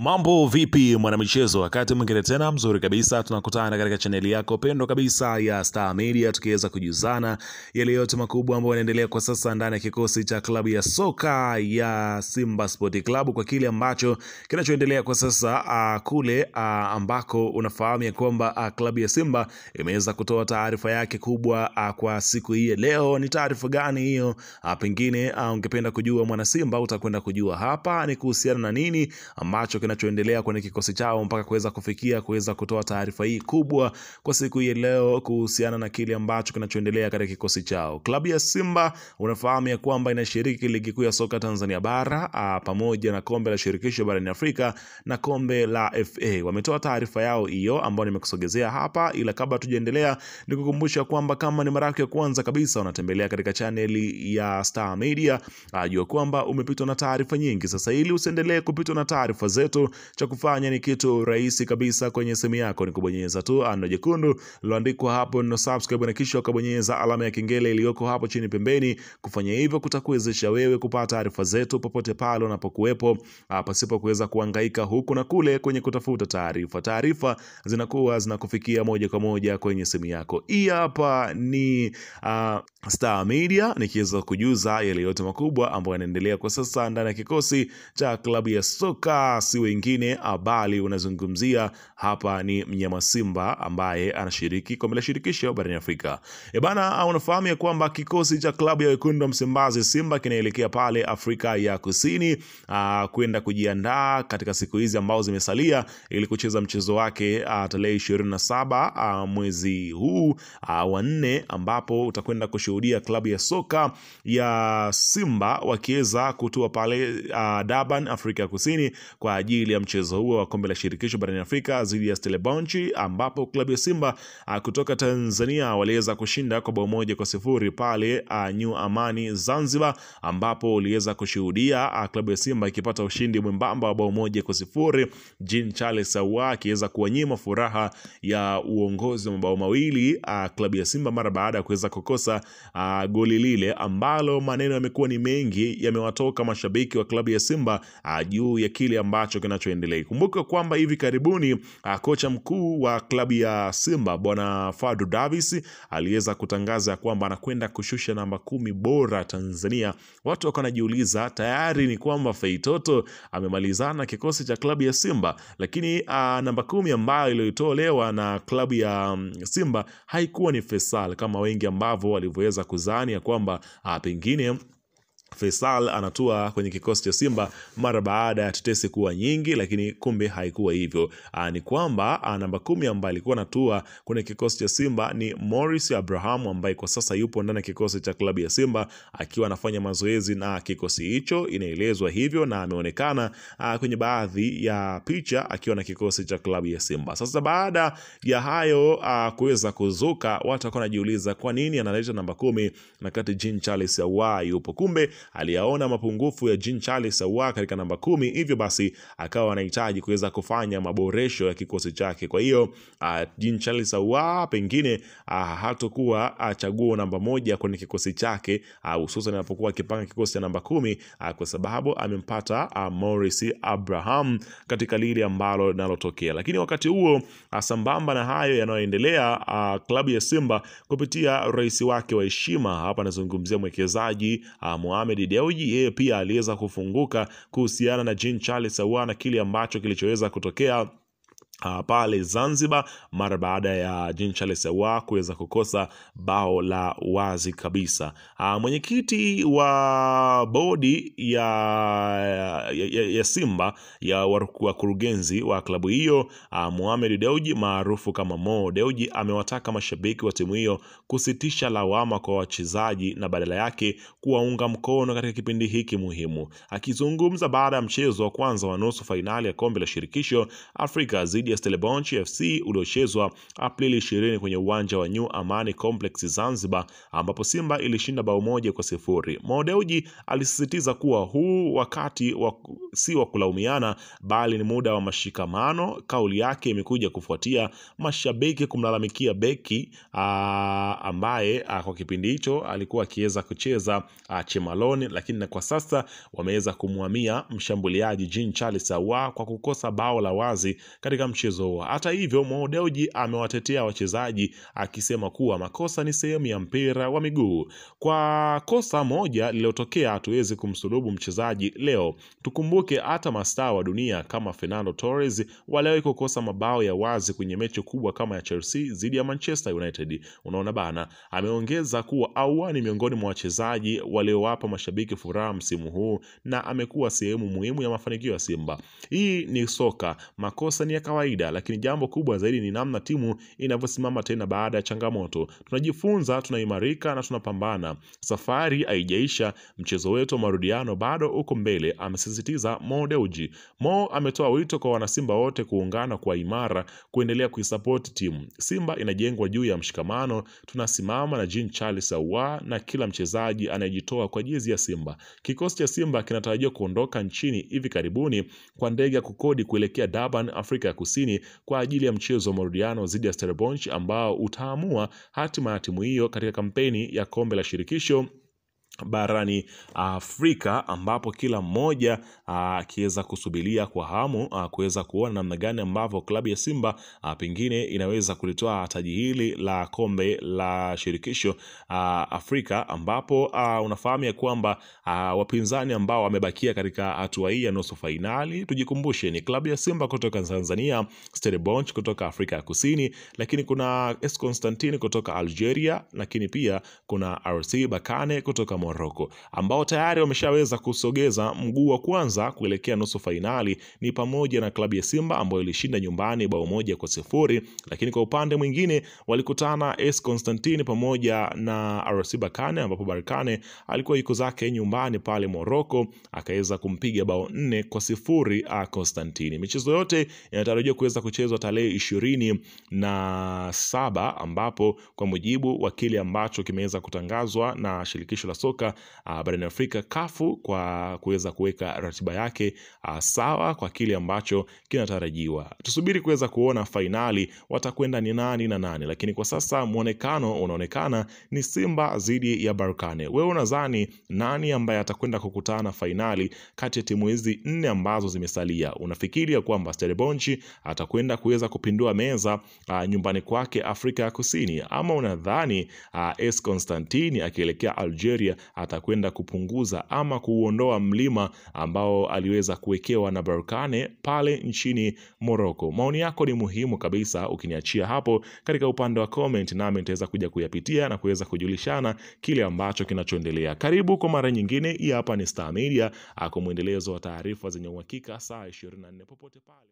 Mambo vipi mwanamichezo, wakati mwingine tena mzuri kabisa tunakutana katika chaneli yako pendwa kabisa ya Star Media, tukiweza kujuzana yale yote makubwa ambayo yanaendelea kwa sasa ndani ya kikosi cha klabu ya soka ya Simba Sport Club, kwa kile ambacho kinachoendelea kwa sasa kule ambako unafahamu ya kwamba klabu ya Simba imeweza kutoa taarifa yake kubwa kwa siku hii leo. Ni taarifa gani hiyo? Pengine ungependa kujua mwana Simba, utakwenda kujua hapa ni kuhusiana na nini ambacho kinachoendelea kwenye kikosi chao mpaka kuweza kutoa taarifa hii kubwa kwa siku hii leo kuhusiana na kile ambacho kinachoendelea katika kikosi chao. Klabu ya Simba unafahamu ya kwamba inashiriki ligi kuu ya soka Tanzania bara pamoja na kombe la shirikisho barani Afrika na kombe la FA. Wametoa taarifa yao hiyo ambayo nimekusogezea hapa, ila kabla tujaendelea nikukumbusha kwamba kama ni mara yako ya kwanza kabisa unatembelea katika chaneli ya Star Media, jua kwamba umepitwa na taarifa nyingi. Sasa ili usiendelee kupitwa na taarifa zetu, cha kufanya ni kitu rahisi kabisa. Kwenye simu yako ni kubonyeza tu neno jekundu lililoandikwa hapo neno subscribe, na kisha ukabonyeza alama ya kengele iliyoko hapo chini pembeni. Kufanya hivyo kutakuwezesha wewe kupata taarifa zetu popote pale unapokuwepo, pasipo kuweza kuhangaika huku na kule kwenye kutafuta taarifa. Taarifa zinakuwa zinakufikia moja kwa moja kwenye simu yako. Hii hapa ni Star Media, nikiweza kujuza yale yote makubwa ambayo yanaendelea kwa sasa ndani ya kikosi cha klabu ya soka, si wengine bali unazungumzia hapa ni mnyama Simba ambaye anashiriki kombe la shirikisho barani Afrika. Bana, unafahamu ya kwamba kikosi cha klabu ya wekundu wa Msimbazi Simba kinaelekea pale Afrika ya Kusini kwenda kujiandaa katika siku hizi ambazo zimesalia ili kucheza mchezo wake tarehe 27 mwezi huu wa 4, ambapo utakwenda kushuhudia klabu ya soka ya Simba wakiweza kutua pale Durban, Afrika ya Kusini kwa ajili ya mchezo huo wa kombe la shirikisho barani Afrika dhidi ya Stellenbosch, ambapo klabu ya Simba kutoka Tanzania waliweza kushinda kwa bao 1-0 pale New Amani Zanzibar, ambapo uliweza kushuhudia klabu ya Simba ikipata ushindi mwembamba wa bao 1-0, Jean Charles Ahoua akiweza kuwanyima furaha ya uongozi wa mabao mawili klabu ya Simba mara baada ya kuweza kukosa goli lile ambalo maneno yamekuwa ni mengi yamewatoka mashabiki wa klabu ya Simba juu ya kile ambacho kinachoendelea. Kumbuka kwamba hivi karibuni kocha mkuu wa klabu ya Simba bwana Fadlu Davis aliweza kutangaza kwamba anakwenda kushusha namba 10 bora Tanzania. Watu wako wanajiuliza tayari ni kwamba Feitoto amemalizana kikosi cha klabu ya Simba, lakini namba 10 ambayo iliyotolewa na klabu ya Simba haikuwa ni Faisal kama wengi ambavyo walivyoweza kuzani ya kwamba pengine Faisal anatua kwenye kikosi cha Simba mara baada ya tetesi kuwa nyingi, lakini kumbe haikuwa hivyo. Ni kwamba namba 10 ambaye alikuwa anatua kwenye kikosi cha Simba ni Morris Abraham, ambaye kwa sasa yupo ndani ya kikosi cha klabu ya Simba akiwa anafanya mazoezi na kikosi hicho, inaelezwa hivyo, na ameonekana kwenye baadhi ya picha akiwa na kikosi cha klabu ya Simba. Sasa baada ya hayo kuweza kuzuka, watu wako wanajiuliza kwa nini analeta namba 10 na kati Jean Charles Ahoua yupo. Kumbe aliyaona mapungufu ya Jean Charles Ahoua katika namba 10, hivyo basi akawa anahitaji kuweza kufanya maboresho ya kikosi chake. Kwa hiyo Jean Charles Ahoua pengine hatakuwa chaguo namba 1 kwenye kikosi chake, hususan anapokuwa akipanga kikosi cha namba 10, kwa sababu amempata Morris Abraham katika lile ambalo linalotokea. Lakini wakati huo sambamba na hayo yanayoendelea, klabu ya Simba kupitia rais wake wa heshima, hapa nazungumzia mwekezaji Mohamed Dewji, yeye pia aliweza kufunguka kuhusiana na Jean Charles Ahoua na kile ambacho kilichoweza kutokea pale Zanzibar mara baada ya Jean Charles Ahoua kuweza kukosa bao la wazi kabisa. Mwenyekiti wa bodi ya Simba ya wakurugenzi wa klabu hiyo Mohamed Dewji maarufu kama Mo Dewji amewataka mashabiki wa timu hiyo kusitisha lawama kwa wachezaji na badala yake kuwaunga mkono katika kipindi hiki muhimu. Akizungumza baada ya mchezo wa kwanza wa nusu fainali ya kombe la shirikisho Afrika dhidi dhidi ya Stellenbosch FC uliochezwa Aprili 20 kwenye uwanja wa New Amani Complex Zanzibar, ambapo Simba ilishinda bao 1-0. Mo Dewji alisisitiza kuwa huu wakati si wa kulaumiana bali ni muda wa mashikamano. Kauli yake imekuja kufuatia mashabiki kumlalamikia beki ambaye kwa kipindi hicho alikuwa akiweza kucheza Chemalon, lakini kwa sasa wameweza kumhamia mshambuliaji Jean Charles Ahoua kwa kukosa bao la wazi katika mchezo huo. Hata hivyo, Mo Dewji amewatetea wachezaji akisema kuwa makosa ni sehemu ya mpira wa miguu. Kwa kosa moja lililotokea hatuwezi kumsulubu mchezaji leo. Tukumbuke hata mastaa wa dunia kama Fernando Torres waliwahi kukosa mabao ya wazi kwenye mechi kubwa kama ya Chelsea dhidi ya Manchester United. Unaona bana. Ameongeza kuwa Ahoua ni miongoni mwa wachezaji waliowapa mashabiki furaha msimu huu na amekuwa sehemu muhimu ya mafanikio ya Simba. Hii ni soka, makosa ni ya kawaida, lakini jambo kubwa zaidi ni namna timu inavyosimama tena baada ya changamoto. Tunajifunza, tunaimarika na tunapambana. Safari haijaisha, mchezo wetu wa marudiano bado uko mbele, amesisitiza Mo Dewji. Mo ametoa wito kwa wanasimba wote kuungana kwa imara, kuendelea kuisupport timu. Simba inajengwa juu ya mshikamano, tunasimama na Jean Charles Ahoua na kila mchezaji anayejitoa kwa jezi ya Simba. Kikosi cha Simba kinatarajiwa kuondoka nchini hivi karibuni kwa ndege ya kukodi kuelekea Durban, Afrika ya Kusini kwa ajili ya mchezo wa marudiano dhidi ya Stellenbosch ambao utaamua hatima ya timu hiyo katika kampeni ya kombe la shirikisho barani Afrika, ambapo kila mmoja akiweza kusubiria kwa hamu kuweza kuona namna gani ambavyo klabu ya Simba pengine inaweza kulitoa taji hili la kombe la shirikisho Afrika, ambapo unafahamu ya kwamba wapinzani ambao wamebakia katika hatua hii ya nusu fainali, tujikumbushe, ni klabu ya Simba kutoka Tanzania, Stellenbosch kutoka Afrika ya Kusini, lakini kuna AS Constantine kutoka Algeria, lakini pia kuna RC Berkane kutoka Morocco, ambao tayari wameshaweza kusogeza mguu wa kwanza kuelekea nusu fainali. Ni pamoja na klabu ya Simba ambayo ilishinda nyumbani bao 1-0, lakini kwa upande mwingine walikutana AS Constantine pamoja na RC Berkane, ambapo Berkane alikuwa yuko zake nyumbani pale Morocco akaweza kumpiga bao 4-0 Constantine. Michezo yote inatarajiwa kuweza kuchezwa tarehe 27, ambapo kwa mujibu wa kile ambacho kimeweza kutangazwa na shirikisho la soka barani Afrika CAF kwa kuweza kuweka ratiba yake sawa kwa kile ambacho kinatarajiwa. Tusubiri kuweza kuona fainali watakwenda ni nani na nani, lakini kwa sasa muonekano unaonekana ni Simba dhidi ya Berkane. Wewe unadhani nani ambaye atakwenda kukutana fainali kati ya timu hizi 4 ambazo zimesalia? Unafikiria kwamba Stellenbosch atakwenda kuweza kupindua meza nyumbani kwake Afrika ya Kusini, ama unadhani AS Constantine akielekea Algeria atakwenda kupunguza ama kuondoa mlima ambao aliweza kuwekewa na Berkane pale nchini Morocco? Maoni yako ni muhimu kabisa, ukiniachia hapo katika upande wa comment, nami nitaweza kuja kuyapitia na kuweza kujulishana kile ambacho kinachoendelea. Karibu kwa mara nyingine. Hii hapa ni Star Media, kwa mwendelezo wa taarifa zenye uhakika saa 24 popote pale.